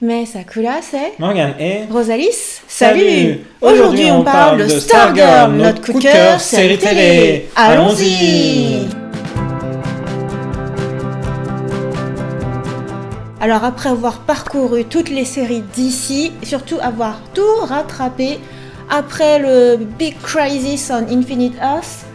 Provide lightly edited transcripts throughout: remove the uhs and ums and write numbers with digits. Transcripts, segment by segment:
Mais Sakura, c'est Morgane et Rosalis. Salut. Aujourd'hui, on parle de Stargirl, notre coup de cœur, série télé. Allons-y. Alors, après avoir parcouru toutes les séries d'ici, et surtout avoir tout rattrapé après le Big Crisis on Infinite Earth,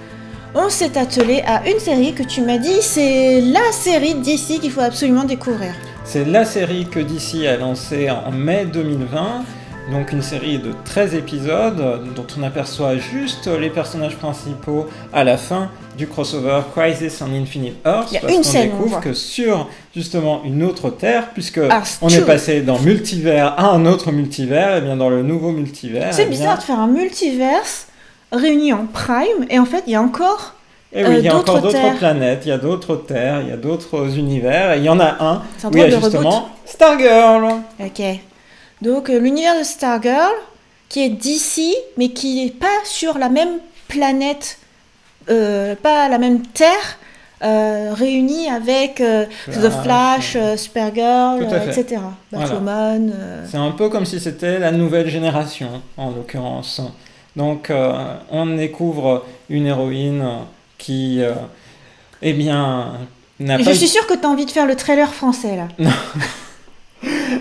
on s'est attelé à une série que tu m'as dit, c'est la série d'ici qu'il faut absolument découvrir. C'est la série que DC a lancée en mai 2020, donc une série de 13 épisodes dont on aperçoit juste les personnages principaux à la fin du crossover Crisis on Infinite Earth, Il y a parce une qu'on scène, découvre que sur justement une autre Terre, puisque on Stu. est passé d'un multivers à un autre multivers, et bien dans le nouveau multivers... C'est bizarre de faire un multiverse réuni en Prime, et en fait il y a encore... Et oui, il y a encore d'autres d'autres planètes, il y a d'autres terres, il y a d'autres univers, et il y en a un C'est un où il y a drôle de justement reboot. Stargirl. Ok. Donc l'univers de Stargirl, qui est d'ici, mais qui n'est pas sur la même planète, pas la même Terre, réunie avec The Flash, Supergirl, Tout à fait. etc. Batwoman. C'est un peu comme si c'était la nouvelle génération, en l'occurrence. Donc, on découvre une héroïne qui, eh bien, n'a Et pas... je suis sûre que tu as envie de faire le trailer français, là.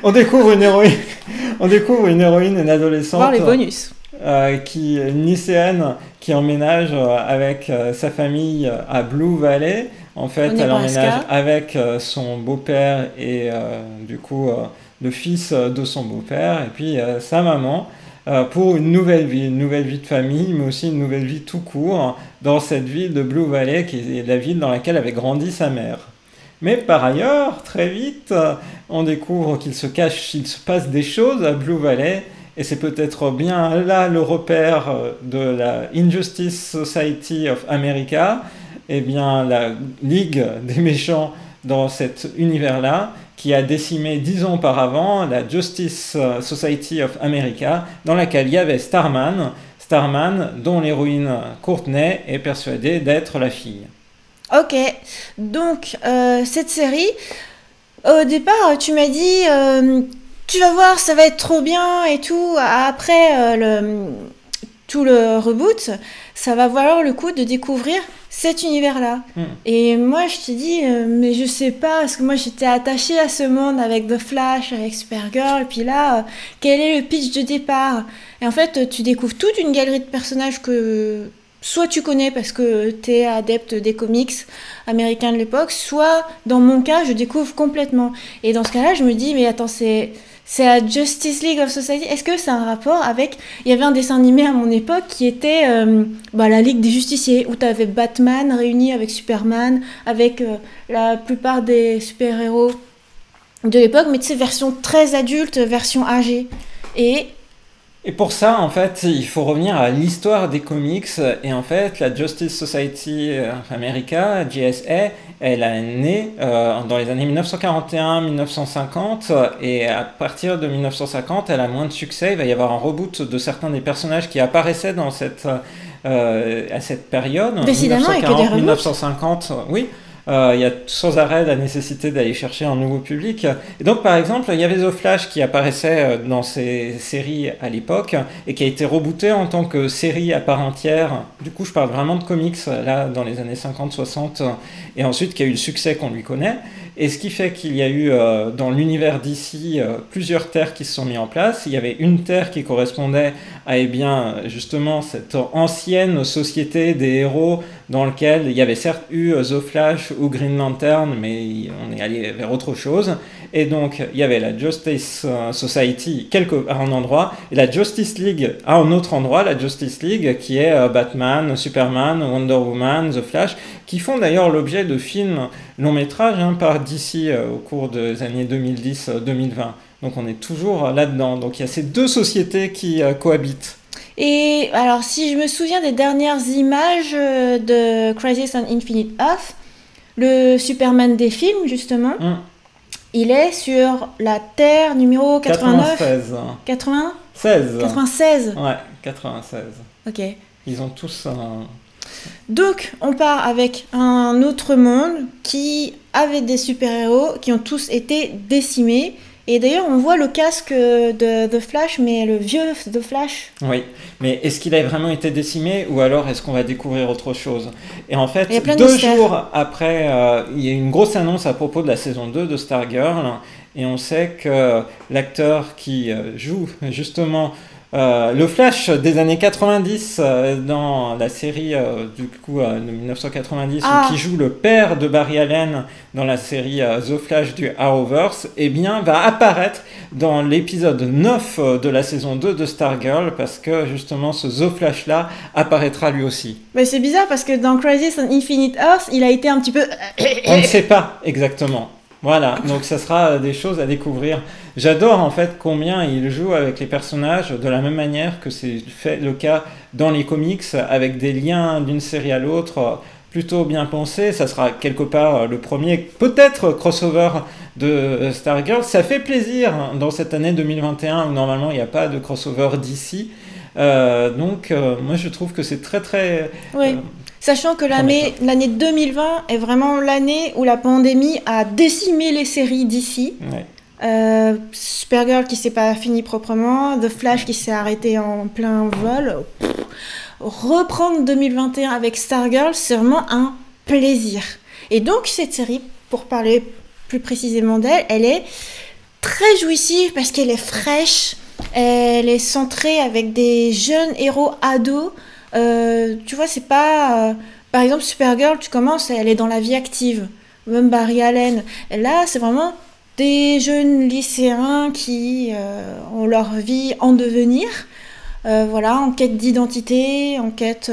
On découvre une héroïne, une adolescente... Voir les bonus. Une lycéenne qui emménage avec sa famille à Blue Valley. En fait, elle emménage avec son beau-père et du coup le fils de son beau-père et puis sa maman pour une nouvelle vie de famille, mais aussi une nouvelle vie tout court dans cette ville de Blue Valley qui est la ville dans laquelle avait grandi sa mère. Mais par ailleurs, très vite, on découvre qu'il se passe des choses à Blue Valley. Et c'est peut-être bien là le repère de la Injustice Society of America, et bien la Ligue des méchants dans cet univers-là, qui a décimé 10 ans auparavant la Justice Society of America, dans laquelle il y avait Starman, dont l'héroïne Courtney est persuadée d'être la fille. Ok, donc cette série, au départ tu m'as dit... tu vas voir, ça va être trop bien et tout. Après tout le reboot, ça va valoir le coup de découvrir cet univers-là. Et moi, je t'ai dit, mais je sais pas, parce que moi, j'étais attachée à ce monde avec The Flash, avec Supergirl, et puis là, quel est le pitch de départ? Et en fait, tu découvres toute une galerie de personnages que soit tu connais parce que t'es adepte des comics américains de l'époque, soit, dans mon cas, je découvre complètement. Et dans ce cas-là, je me dis, mais attends, c'est la Justice League of Society. Est-ce que c'est un rapport avec... Il y avait un dessin animé à mon époque qui était la Ligue des Justiciers, où tu avais Batman réuni avec Superman, avec la plupart des super-héros de l'époque, mais tu sais, version très adulte, version âgée. Et pour ça, en fait, il faut revenir à l'histoire des comics. Et en fait, la Justice Society of America, JSA, elle est née dans les années 1941-1950. Et à partir de 1950, elle a moins de succès. Il va y avoir un reboot de certains des personnages qui apparaissaient dans à cette période. Décidément, il y a que des reboots. 1950, oui. Il y a sans arrêt la nécessité d'aller chercher un nouveau public. Et donc, par exemple, il y avait The Flash qui apparaissait dans ces séries à l'époque et qui a été rebooté en tant que série à part entière. Du coup, je parle vraiment de comics, là, dans les années 50-60, et ensuite qui a eu le succès qu'on lui connaît. Et ce qui fait qu'il y a eu dans l'univers d'ici plusieurs terres qui se sont mis en place. Il y avait une terre qui correspondait à justement cette ancienne société des héros dans laquelle il y avait certes eu The Flash ou Green Lantern, mais on est allé vers autre chose. Et donc il y avait la Justice Society à un endroit et la Justice League à un autre endroit, la Justice League qui est Batman, Superman, Wonder Woman, The Flash, qui font d'ailleurs l'objet de films long métrages par DC au cours des années 2010-2020. Donc on est toujours là-dedans. Donc il y a ces deux sociétés qui cohabitent. Et alors, si je me souviens des dernières images de Crisis on Infinite Earth, le Superman des films, justement, il est sur la Terre numéro 89 96. Ouais, 96. Ok. Ils ont tous un... Donc, on part avec un autre monde qui avait des super-héros qui ont tous été décimés Et d'ailleurs, on voit le casque de The Flash, mais le vieux The Flash. Oui, mais est-ce qu'il a vraiment été décimé ou alors est-ce qu'on va découvrir autre chose? Et en fait, Il y a plein de 2 mystères. jours après, il y a eu une grosse annonce à propos de la saison 2 de Stargirl et on sait que l'acteur qui joue justement le Flash des années 90 dans la série du coup de 1990 Ah, qui joue le père de Barry Allen dans la série The Flash du Arrowverse, eh bien va apparaître dans l'épisode 9 de la saison 2 de Stargirl parce que justement ce The Flash là apparaîtra lui aussi. bah c'est bizarre parce que dans Crisis on Infinite Earth, il a été un petit peu... On ne sait pas exactement. Voilà, donc ça sera des choses à découvrir. J'adore en fait combien il joue avec les personnages de la même manière que c'est fait le cas dans les comics, avec des liens d'une série à l'autre plutôt bien pensés. Ça sera quelque part le premier, peut-être crossover de Stargirl. Ça fait plaisir dans cette année 2021 où normalement il n'y a pas de crossover d'ici. Donc moi je trouve que c'est très très Oui. Sachant que prometteur. l'année 2020 est vraiment l'année où la pandémie a décimé les séries d'ici. Ouais. Supergirl qui s'est pas fini proprement, The Flash qui s'est arrêté en plein vol. Pff, reprendre 2021 avec Stargirl, c'est vraiment un plaisir. Et donc cette série, pour parler plus précisément d'elle, elle est très jouissive parce qu'elle est fraîche, elle est centrée avec des jeunes héros ados. Tu vois, c'est pas... par exemple, Supergirl, tu commences, elle est dans la vie active. Même Barry Allen. Et là, c'est vraiment des jeunes lycéens qui ont leur vie en devenir. Voilà, en quête d'identité, en quête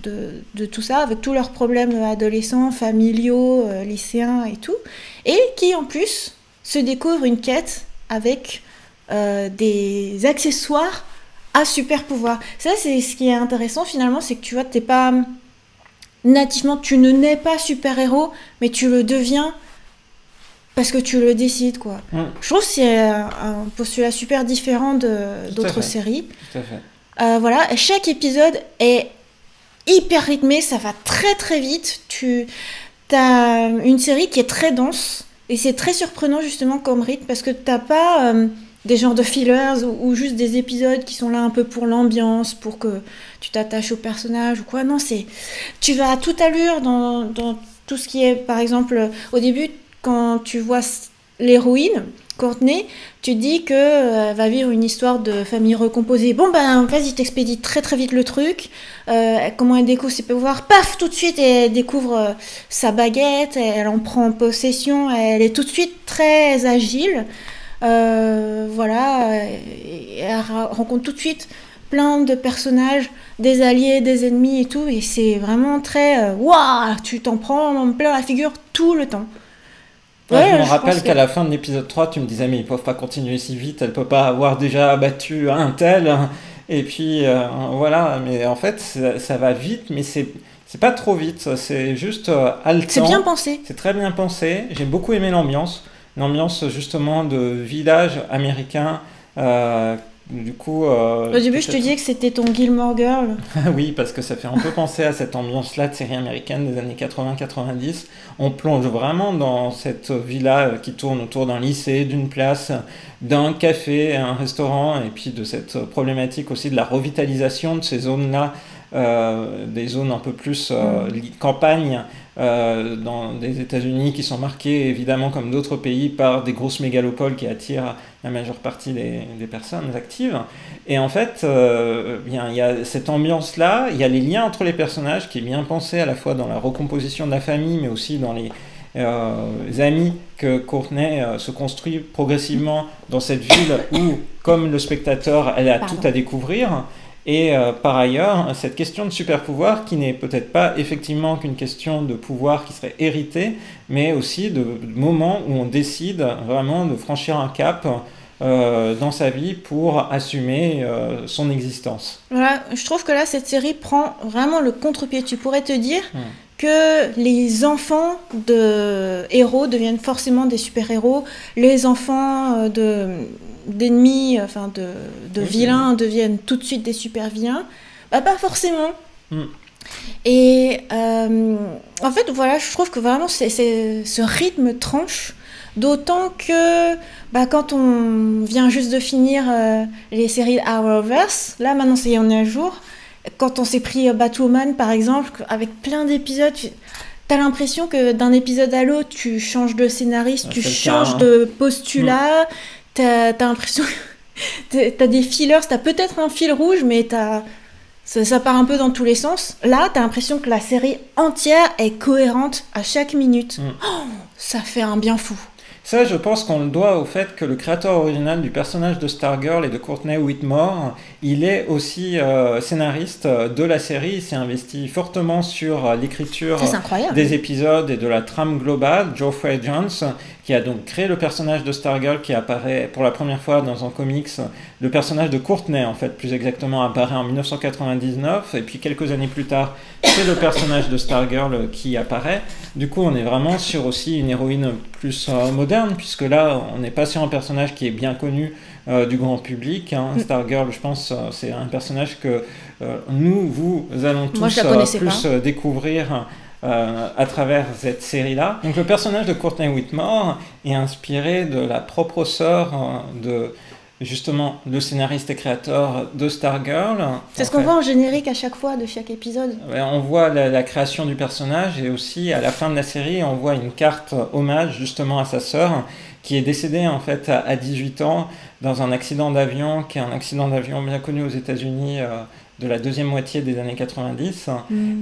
de tout ça, avec tous leurs problèmes adolescents, familiaux, lycéens et tout. Et qui, en plus, se découvrent une quête avec des accessoires à super pouvoir. Ça, c'est ce qui est intéressant finalement, c'est que tu vois, t'es pas nativement, tu ne nais pas super-héros, mais tu le deviens parce que tu le décides, quoi. Je trouve que c'est un postulat super différent d'autres séries. Tout à fait. Voilà, chaque épisode est hyper rythmé, ça va très très vite. T'as une série qui est très dense et c'est très surprenant justement comme rythme parce que t'as pas des genres de fillers ou juste des épisodes qui sont là un peu pour l'ambiance, pour que tu t'attaches au personnage ou quoi. Non, tu vas à toute allure dans tout ce qui est, par exemple, au début, quand tu vois l'héroïne, Courtney, tu dis qu'elle va vivre une histoire de famille recomposée. Bon, ben, vas-y, t'expédies très très vite le truc. Comment elle découvre ses pouvoirs? Paf, tout de suite, elle découvre sa baguette, elle en prend possession, elle est tout de suite très agile. Voilà, elle rencontre tout de suite plein de personnages, des alliés, des ennemis et tout, et c'est vraiment très waouh, tu t'en prends plein la figure tout le temps. Ouais, je me rappelle qu'à la fin de l'épisode 3, tu me disais mais ils peuvent pas continuer si vite, elle peut pas avoir déjà abattu un tel, et puis voilà, mais en fait ça va vite, mais c'est pas trop vite, c'est juste haletant. C'est bien pensé. C'est très bien pensé, j'ai beaucoup aimé l'ambiance justement de village américain. Du coup, au début, je te disais que c'était ton Gilmore Girl. Oui, parce que ça fait un peu penser à cette ambiance-là de série américaine des années 80-90. On plonge vraiment dans cette villa qui tourne autour d'un lycée, d'une place, d'un café, un restaurant, et puis de cette problématique aussi de la revitalisation de ces zones-là, des zones un peu plus campagne, dans des États-Unis qui sont marqués évidemment comme d'autres pays par des grosses mégalopoles qui attirent la majeure partie des personnes actives. Et en fait, il y a cette ambiance-là, il y a les liens entre les personnages qui est bien pensé à la fois dans la recomposition de la famille, mais aussi dans les amis que Courtney se construit progressivement dans cette ville où, comme le spectateur, elle a tout à découvrir. Et par ailleurs, cette question de super pouvoir qui n'est peut-être pas effectivement qu'une question de pouvoir qui serait hérité, mais aussi de moments où on décide vraiment de franchir un cap dans sa vie pour assumer son existence. Voilà, je trouve que là, cette série prend vraiment le contre-pied. Tu pourrais te dire que les enfants de héros deviennent forcément des super-héros, les enfants d'ennemis, enfin de vilains deviennent tout de suite des super-vilains. Bah, pas forcément. Et en fait, voilà, je trouve que vraiment ce rythme tranche D'autant que quand on vient juste de finir les séries Arrowverse, là maintenant on est à jour, quand on s'est pris Batwoman par exemple, avec plein d'épisodes, t'as l'impression que d'un épisode à l'autre, tu changes de scénariste, tu changes de postulat, t'as l'impression que t'as des fillers, t'as peut-être un fil rouge, mais ça part un peu dans tous les sens. Là, t'as l'impression que la série entière est cohérente à chaque minute. Ça fait un bien fou. Ça, je pense qu'on le doit au fait que le créateur original du personnage de Stargirl et de Courtney Whitmore, il est aussi scénariste de la série. Il s'est investi fortement sur l'écriture des épisodes et de la trame globale. Geoffrey Jones, qui a donc créé le personnage de Stargirl, qui apparaît pour la première fois dans un comics. Le personnage de Courtney, en fait, plus exactement, apparaît en 1999. Et puis quelques années plus tard, c'est le personnage de Stargirl qui apparaît. Du coup, on est vraiment sur aussi une héroïne plus moderne, puisque là, on n'est pas sur un personnage qui est bien connu du grand public. Stargirl, je pense, c'est un personnage que vous allons tous plus découvrir à travers cette série-là. Donc le personnage de Courtney Whitmore est inspiré de la propre sœur de justement le scénariste et créateur de Stargirl. C'est ce qu'on voit en générique à chaque fois de chaque épisode. On voit la création du personnage, et aussi à la fin de la série on voit une carte hommage justement à sa sœur qui est décédée en fait à 18 ans dans un accident d'avion, qui est un accident d'avion bien connu aux États-Unis de la deuxième moitié des années 90.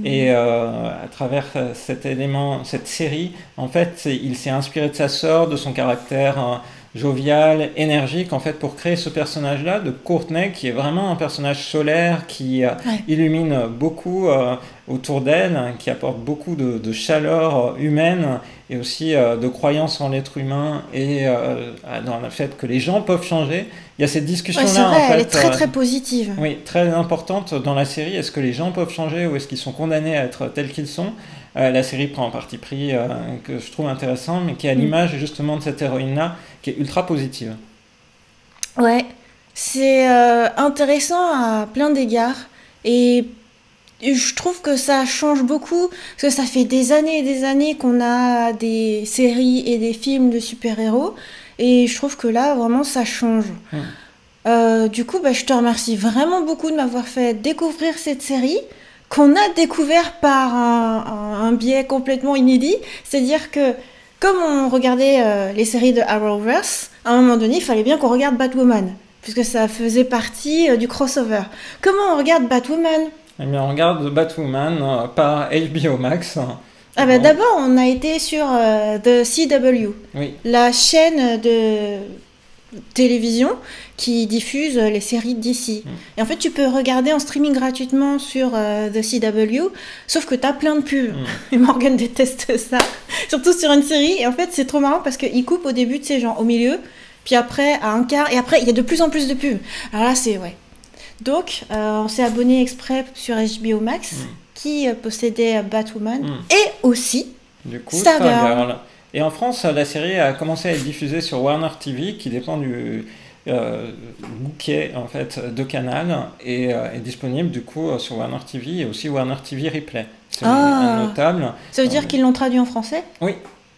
Et à travers cette série, en fait, il s'est inspiré de sa sœur, de son caractère jovial, énergique, en fait, pour créer ce personnage-là de Courtney, qui est vraiment un personnage solaire, qui illumine beaucoup autour d'elle, qui apporte beaucoup de chaleur humaine, et aussi de croyance en l'être humain, et dans le fait que les gens peuvent changer. Il y a cette discussion-là, c'est vrai, en fait, elle est très très positive. Oui, très importante dans la série. Est-ce que les gens peuvent changer, ou est-ce qu'ils sont condamnés à être tels qu'ils sont? La série prend un parti pris que je trouve intéressant, mais qui est à l'image justement de cette héroïne-là, qui est ultra positive. Ouais, c'est intéressant à plein d'égards, et je trouve que ça change beaucoup, parce que ça fait des années et des années qu'on a des séries et des films de super-héros, et je trouve que là, vraiment, ça change. Du coup, je te remercie vraiment beaucoup de m'avoir fait découvrir cette série, qu'on a découvert par un biais complètement inédit. C'est-à-dire que, comme on regardait les séries de Arrowverse, à un moment donné, il fallait bien qu'on regarde Batwoman, puisque ça faisait partie du crossover. Comment on regarde Batwoman ? Eh bien, on regarde Batwoman par HBO Max. D'abord, on a été sur The CW, la chaîne de télévision qui diffuse les séries d'ici. Et en fait, tu peux regarder en streaming gratuitement sur The CW, sauf que tu as plein de pubs. Et Morgan déteste ça, surtout sur une série. Et en fait, c'est trop marrant parce qu'il coupe au début, tu sais, genre au milieu, puis après à un quart, et après, il y a de plus en plus de pubs. Alors là, c'est... Donc, on s'est abonné exprès sur HBO Max, qui possédait Batwoman, et aussi du coup, Stargirl. Et en France, la série a commencé à être diffusée sur Warner TV, qui dépend du bouquet en fait, de Canal, et est disponible du coup sur Warner TV, et aussi Warner TV Replay. C'est un notable. Ça veut dire qu'ils l'ont traduit en français ? Oui,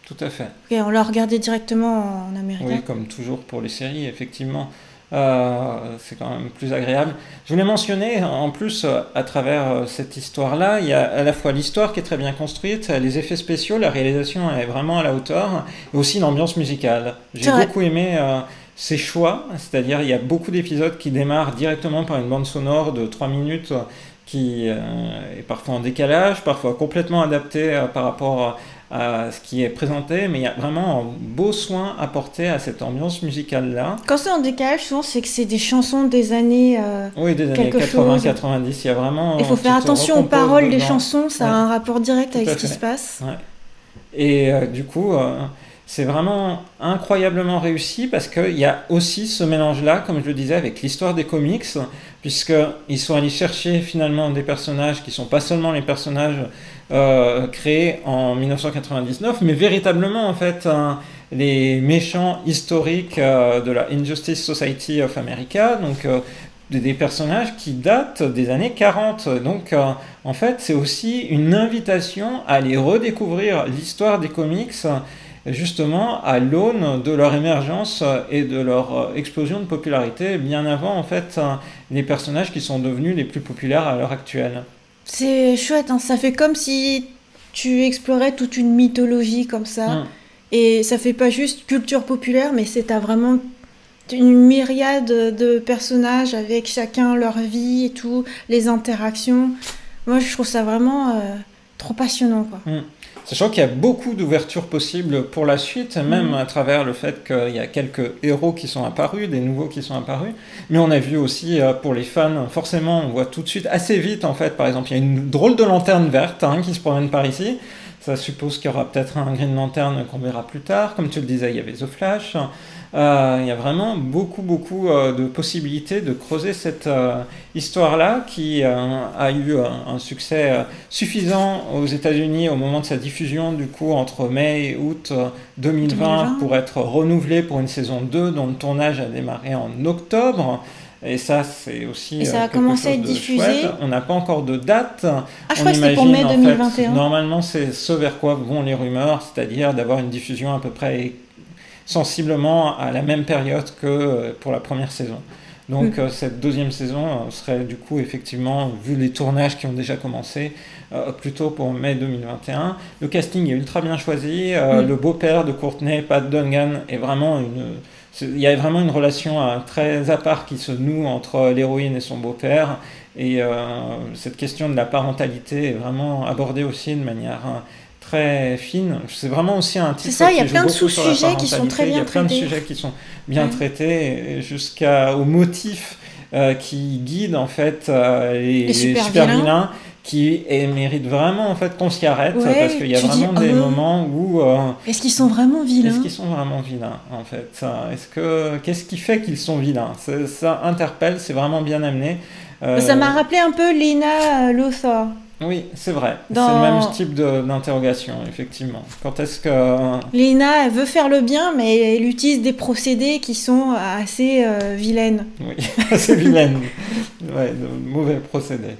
tout à fait. Et on l'a regardé directement en américain ? Oui, comme toujours pour les séries, effectivement. C'est quand même plus agréable. Je voulais mentionner en plus à travers cette histoire-là, il y a à la fois l'histoire qui est très bien construite, les effets spéciaux, la réalisation est vraiment à la hauteur, et aussi l'ambiance musicale. J'ai beaucoup aimé ces choix, c'est-à-dire il y a beaucoup d'épisodes qui démarrent directement par une bande sonore de 3 minutes qui est parfois en décalage, parfois complètement adaptée par rapport à ce qui est présenté, mais il y a vraiment un beau soin apporté à cette ambiance musicale-là. Quand c'est en décalage, souvent c'est que c'est des chansons des années oui, des années 80-90, il y a vraiment... Il faut faire attention aux paroles des chansons, ça a un rapport direct avec ce qui se passe. Et du coup, c'est vraiment incroyablement réussi, parce qu'il y a aussi ce mélange-là, comme je le disais, avec l'histoire des comics, puisqu'ils sont allés chercher finalement des personnages qui ne sont pas seulement les personnages créés en 1999, mais véritablement en fait les méchants historiques de la Injustice Society of America, donc des personnages qui datent des années 40. Donc en fait c'est aussi une invitation à aller redécouvrir l'histoire des comics justement à l'aune de leur émergence et de leur explosion de popularité, bien avant en fait les personnages qui sont devenus les plus populaires à l'heure actuelle. C'est chouette, hein. Ça fait comme si tu explorais toute une mythologie comme ça. Hum. Et ça fait pas juste culture populaire, mais t'as vraiment une myriade de personnages avec chacun leur vie et tout, les interactions. Moi, je trouve ça vraiment trop passionnant, quoi. Sachant qu'il y a beaucoup d'ouvertures possibles pour la suite, même à travers le fait qu'il y a quelques héros qui sont apparus, des nouveaux qui sont apparus. Mais on a vu aussi pour les fans, forcément, on voit tout de suite, assez vite en fait, par exemple, il y a une drôle de lanterne verte qui se promène par ici. Ça suppose qu'il y aura peut-être un Green Lantern qu'on verra plus tard. Comme tu le disais, il y avait The Flash. Il y a vraiment beaucoup de possibilités de creuser cette histoire-là qui a eu un succès suffisant aux États-Unis au moment de sa diffusion, du coup, entre mai et août 2020, pour être renouvelée pour une saison 2 dont le tournage a démarré en octobre. Et ça, c'est aussi et ça a commencé à être diffusé. Chouette. On n'a pas encore de date. Je crois que c'était pour mai 2021. En fait, normalement, c'est ce vers quoi vont les rumeurs, c'est-à-dire d'avoir une diffusion à peu près sensiblement à la même période que pour la première saison. Donc cette deuxième saison serait du coup effectivement, vu les tournages qui ont déjà commencé, plutôt pour mai 2021. Le casting est ultra bien choisi. Le beau-père de Courtney, Pat Dungan, est vraiment il y a vraiment une relation très à part qui se noue entre l'héroïne et son beau-père. Et cette question de la parentalité est vraiment abordée aussi de manière très fine. C'est vraiment aussi un titre. C'est ça, il y a plein de sous-sujets qui sont très bien traités. Il y a plein de sujets qui sont bien traités, jusqu'aux motifs qui guident en fait les super vilains qui méritent vraiment en fait qu'on s'y arrête, parce qu'il y a vraiment des moments où est-ce qu'ils sont vraiment vilains ? Est-ce qu'ils sont vraiment vilains en fait ? Qu'est-ce qui fait qu'ils sont vilains ? Ça interpelle, c'est vraiment bien amené. Ça m'a rappelé un peu Lena Luthor. Oui, c'est vrai. C'est le même type d'interrogation, effectivement. Quand est-ce que... Lena, elle veut faire le bien, mais elle utilise des procédés qui sont assez vilaines. Oui, assez vilaines. Ouais, de mauvais procédés.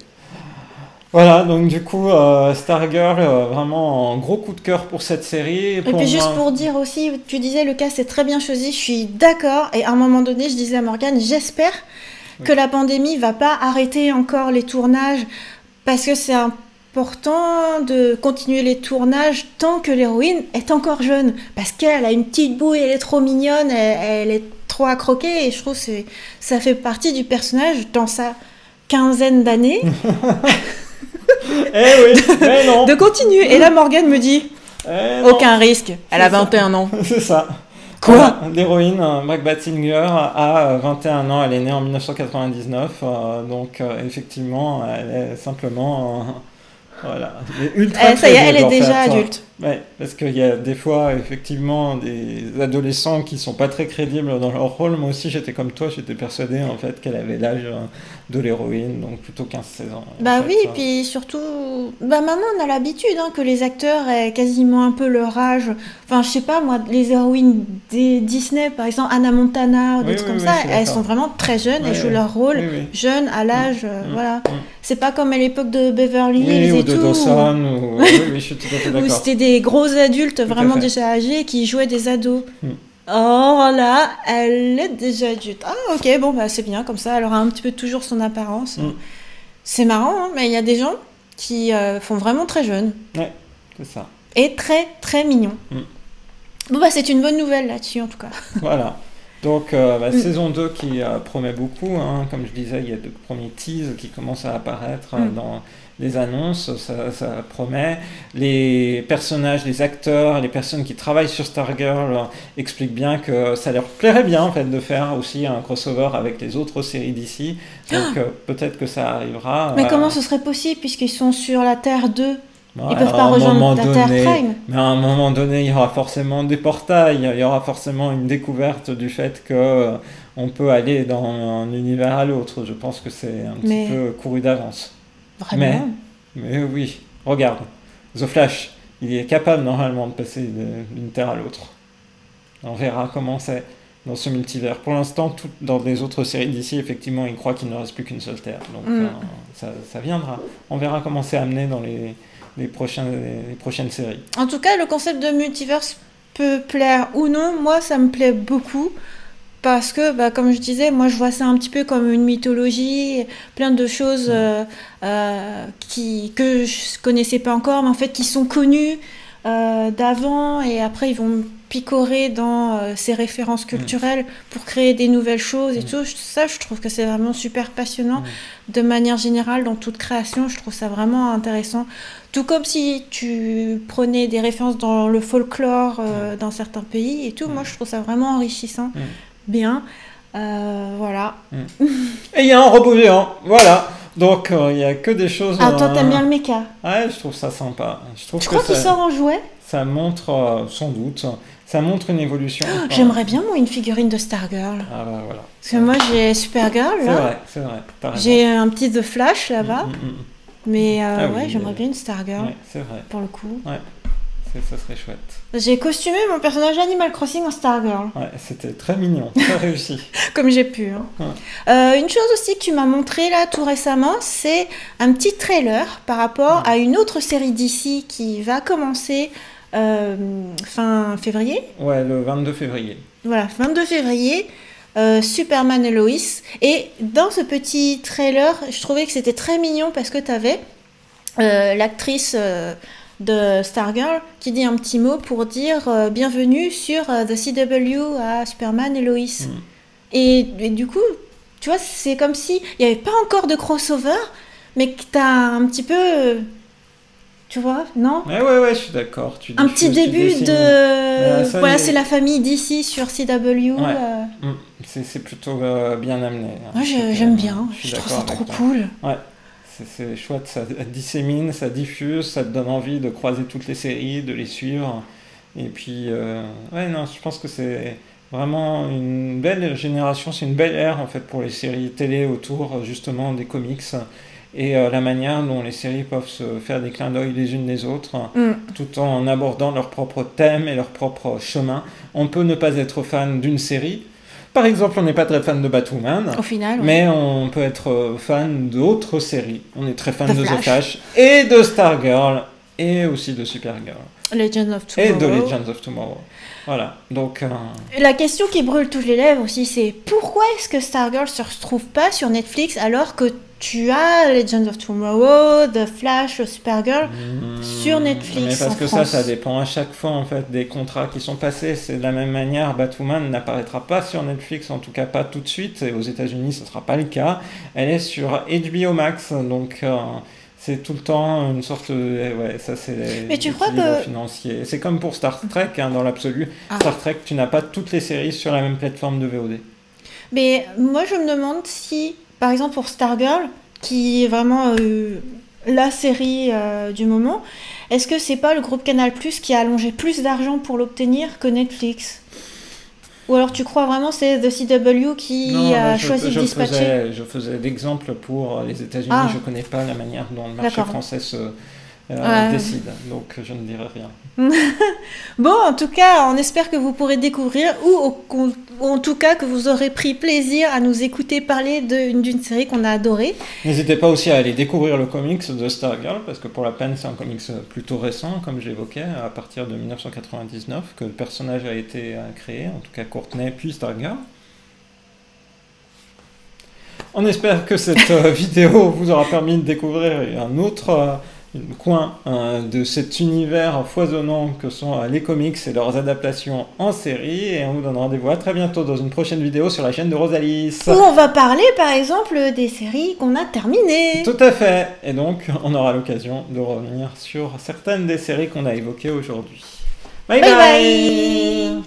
Voilà, donc du coup, Stargirl, vraiment un gros coup de cœur pour cette série. Et puis juste pour dire aussi, tu disais le cas c'est très bien choisi, je suis d'accord. Et à un moment donné, je disais à Morgane, j'espère que la pandémie va pas arrêter encore les tournages, parce que c'est important de continuer les tournages tant que l'héroïne est encore jeune. Parce qu'elle a une petite bouille, elle est trop mignonne, elle est trop à croquer. Et je trouve que ça fait partie du personnage dans sa quinzaine d'années. Mais non. De continuer. Et là, Morgane me dit aucun risque. Elle a 21 ans. C'est ça. Quoi ? Voilà, l'héroïne, Brooke Basinger, a 21 ans. Elle est née en 1999. Donc, effectivement, elle est simplement... voilà. Ça y est, elle est déjà adulte. Ouais, parce qu'il y a des fois, effectivement, des adolescents qui sont pas très crédibles dans leur rôle. Moi aussi, j'étais comme toi, j'étais persuadé en fait qu'elle avait l'âge de l'héroïne, donc plutôt 15-16 ans. Bah oui, et puis surtout, maintenant on a l'habitude que les acteurs aient quasiment un peu leur âge. Enfin, je sais pas, moi, les héroïnes des Disney, par exemple, Hannah Montana, ou des trucs comme ça, elles sont vraiment très jeunes et jouent leur rôle jeunes à l'âge, voilà. C'est pas comme à l'époque de Beverly Hills et ou de tout. Dawson, oui, je suis tout à fait d'accord. Où c'était des gros adultes vraiment déjà âgés qui jouaient des ados. Oh là, elle est déjà adulte. Ah ok, bon bah c'est bien, comme ça elle aura un petit peu toujours son apparence. C'est marrant, mais il y a des gens qui font vraiment très jeunes. Ouais, c'est ça. Et très très mignons. Bon bah c'est une bonne nouvelle là-dessus en tout cas. Voilà. Donc saison 2 qui promet beaucoup, comme je disais, il y a de premiers teases qui commencent à apparaître dans les annonces, ça promet. Les personnages, les acteurs, les personnes qui travaillent sur Stargirl expliquent bien que ça leur plairait bien en fait de faire aussi un crossover avec les autres séries d'ici. Donc peut-être que ça arrivera. Mais comment ce serait possible puisqu'ils sont sur la Terre 2 ? Ils peuvent pas rejoindre la Terre Prime. Mais à un moment donné, il y aura forcément des portails, il y aura forcément une découverte du fait que on peut aller dans un univers à l'autre. Je pense que c'est un petit peu couru d'avance. Vraiment ? Mais oui, regarde, The Flash, il est capable normalement de passer d'une Terre à l'autre. On verra comment c'est dans ce multivers. Pour l'instant, dans les autres séries d'ici, effectivement, il croit qu'il ne reste plus qu'une seule Terre. Donc ça viendra. On verra comment c'est amené dans les prochaines séries. En tout cas, le concept de multiverse peut plaire ou non, moi ça me plaît beaucoup. Parce que, bah, comme je disais, moi je vois ça un petit peu comme une mythologie, plein de choses que je connaissais pas encore, mais en fait qui sont connues d'avant, et après ils vont picorer dans ces références culturelles pour créer des nouvelles choses et tout. Ça, je trouve que c'est vraiment super passionnant. De manière générale, dans toute création, je trouve ça vraiment intéressant. Tout comme si tu prenais des références dans le folklore dans certains pays et tout. Moi, je trouve ça vraiment enrichissant. Bien. Voilà. Et il y a un robot géant. Voilà. Donc, il n'y a que des choses... Ah, toi, t'aimes bien le méca? Ouais, je trouve ça sympa. Je crois qu'il sort en jouet? Ça montre, sans doute, ça montre une évolution. J'aimerais bien, moi, une figurine de Stargirl. Ah bah voilà. Parce que moi, j'ai Supergirl, là. C'est vrai. J'ai un petit The Flash, là-bas. Mais oui, j'aimerais bien une Stargirl. Ouais, c'est vrai. Pour le coup. Ouais. Ça serait chouette. J'ai costumé mon personnage Animal Crossing en Stargirl. Ouais, c'était très mignon, très réussi. Comme j'ai pu. Une chose aussi que tu m'as montré là tout récemment, c'est un petit trailer par rapport à une autre série d'ici qui va commencer fin février. Ouais, le 22 février. Voilà, 22 février. Superman et Lois. Et dans ce petit trailer, je trouvais que c'était très mignon parce que tu avais l'actrice... de Stargirl qui dit un petit mot pour dire bienvenue sur The CW à Superman et Lois. Et du coup, tu vois, c'est comme si il n'y avait pas encore de crossover, mais que tu as un petit peu... tu vois, non? Ouais, je suis d'accord. Un petit début de... voilà, c'est la famille d'ici sur CW. C'est plutôt bien amené. Moi, j'aime bien. Je trouve ça trop cool. Ouais. C'est chouette, ça dissémine, ça diffuse, ça te donne envie de croiser toutes les séries, de les suivre. Et puis, je pense que c'est vraiment une belle génération, c'est une belle ère en fait pour les séries télé autour justement des comics et la manière dont les séries peuvent se faire des clins d'œil les unes des autres, tout en abordant leurs propres thèmes et leurs propres chemins. On peut ne pas être fan d'une série. Par exemple, on n'est pas très fan de Batwoman, au final, mais on peut être fan d'autres séries. On est très fan de The Flash et de Stargirl et aussi de Supergirl. Legends of Tomorrow. Et de Legends of Tomorrow. Voilà, donc... La question qui brûle toutes les lèvres aussi, c'est pourquoi est-ce que Stargirl se retrouve pas sur Netflix alors que tu as Legends of Tomorrow, The Flash, Supergirl sur Netflix? Mais parce que ça dépend à chaque fois en fait des contrats qui sont passés. C'est de la même manière, Batwoman n'apparaîtra pas sur Netflix, en tout cas pas tout de suite. Et aux États-Unis, ce ne sera pas le cas. Elle est sur HBO Max, donc c'est tout le temps une sorte de... Ouais, ça c'est l'équilibre financier. C'est comme pour Star Trek, dans l'absolu. Star Trek, tu n'as pas toutes les séries sur la même plateforme de VOD. Mais moi, je me demande si... Par exemple, pour Stargirl, qui est vraiment la série du moment, est-ce que c'est pas le groupe Canal+ qui a allongé plus d'argent pour l'obtenir que Netflix? Ou alors tu crois vraiment c'est The CW qui a choisi de dispatcher? Je faisais l'exemple pour les États-Unis, je connais pas la manière dont le marché français se décide, donc je ne dirai rien. Bon, en tout cas, on espère que vous pourrez découvrir ou en tout cas que vous aurez pris plaisir à nous écouter parler d'une série qu'on a adorée. N'hésitez pas aussi à aller découvrir le comics de Stargirl, parce que pour la peine, c'est un comics plutôt récent, comme j'évoquais, à partir de 1999, que le personnage a été créé, en tout cas Courtney puis Stargirl. On espère que cette vidéo vous aura permis de découvrir un autre... coin de cet univers foisonnant que sont les comics et leurs adaptations en série, et on vous donne rendez-vous à très bientôt dans une prochaine vidéo sur la chaîne de Rosalis où on va parler par exemple des séries qu'on a terminées. Tout à fait, et donc on aura l'occasion de revenir sur certaines des séries qu'on a évoquées aujourd'hui. Bye bye, bye.